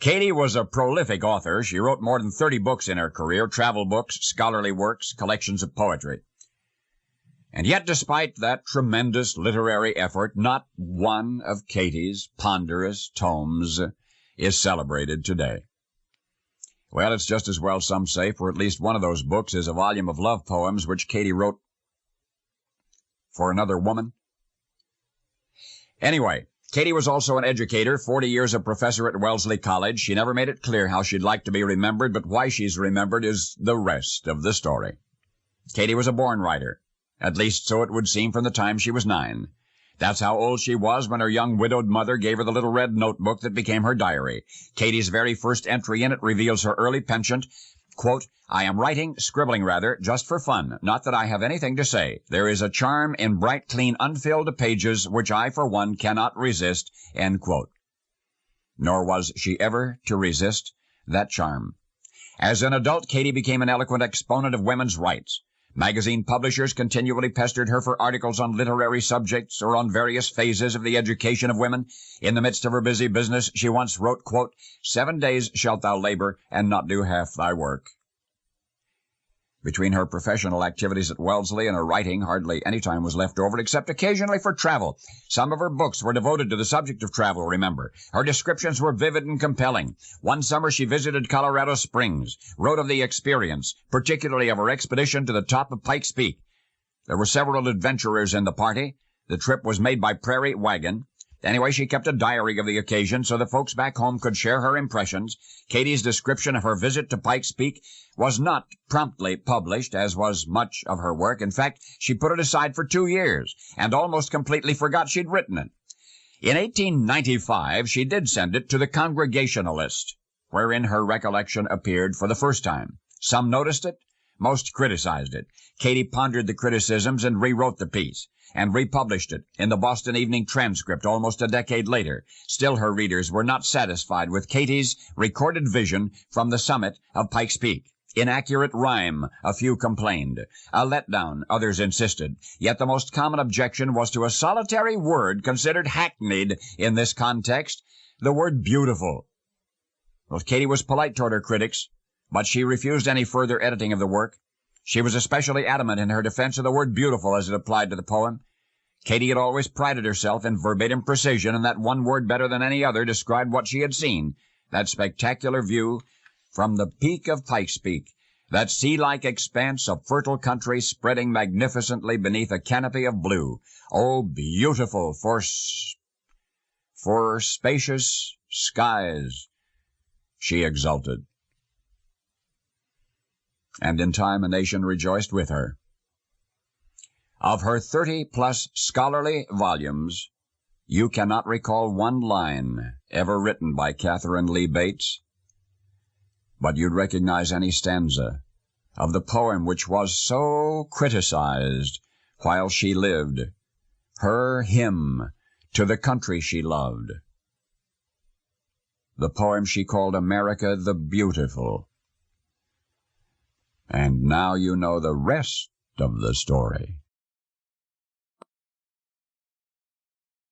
Katy was a prolific author. She wrote more than 30 books in her career, travel books, scholarly works, collections of poetry. And yet, despite that tremendous literary effort, not one of Katy's ponderous tomes is celebrated today. Well, it's just as well, some say, for at least one of those books is a volume of love poems which Katy wrote for another woman. Anyway, Katy was also an educator, 40 years a professor at Wellesley College. She never made it clear how she'd like to be remembered, but why she's remembered is the rest of the story. Katy was a born writer. At least so it would seem from the time she was 9. That's how old she was when her young widowed mother gave her the little red notebook that became her diary. Katy's very first entry in it reveals her early penchant. Quote, "I am scribbling rather, just for fun. Not that I have anything to say. There is a charm in bright, clean, unfilled pages which I, for one, cannot resist." End quote. Nor was she ever to resist that charm. As an adult, Katy became an eloquent exponent of women's rights. Magazine publishers continually pestered her for articles on literary subjects or on various phases of the education of women. In the midst of her busy business, she once wrote, quote, "7 days shalt thou labor and not do half thy work." Between her professional activities at Wellesley and her writing, hardly any time was left over except occasionally for travel. Some of her books were devoted to the subject of travel, remember. Her descriptions were vivid and compelling. One summer she visited Colorado Springs, wrote of the experience, particularly of her expedition to the top of Pikes Peak. There were several adventurers in the party. The trip was made by prairie wagon. Anyway, she kept a diary of the occasion so the folks back home could share her impressions. Katy's description of her visit to Pikes Peak was not promptly published, as was much of her work. In fact, she put it aside for 2 years and almost completely forgot she'd written it. In 1895, she did send it to the Congregationalist, wherein her recollection appeared for the first time. Some noticed it, most criticized it. Katy pondered the criticisms and rewrote the piece, and republished it in the Boston Evening Transcript almost a decade later. Still, her readers were not satisfied with Katy's recorded vision from the summit of Pikes Peak. Inaccurate rhyme, a few complained. A letdown, others insisted. Yet the most common objection was to a solitary word considered hackneyed in this context, the word beautiful. Well, Katy was polite toward her critics, but she refused any further editing of the work. She was especially adamant in her defense of the word beautiful as it applied to the poem. Katy had always prided herself in verbatim precision, and that one word better than any other described what she had seen, that spectacular view from the peak of Pikes Peak, that sea-like expanse of fertile country spreading magnificently beneath a canopy of blue. Oh, beautiful for spacious skies, she exulted. And in time a nation rejoiced with her. Of her 30-plus scholarly volumes, you cannot recall one line ever written by Catherine Lee Bates, but you'd recognize any stanza of the poem which was so criticized while she lived, her hymn to the country she loved, the poem she called America the Beautiful. And now you know the rest of the story.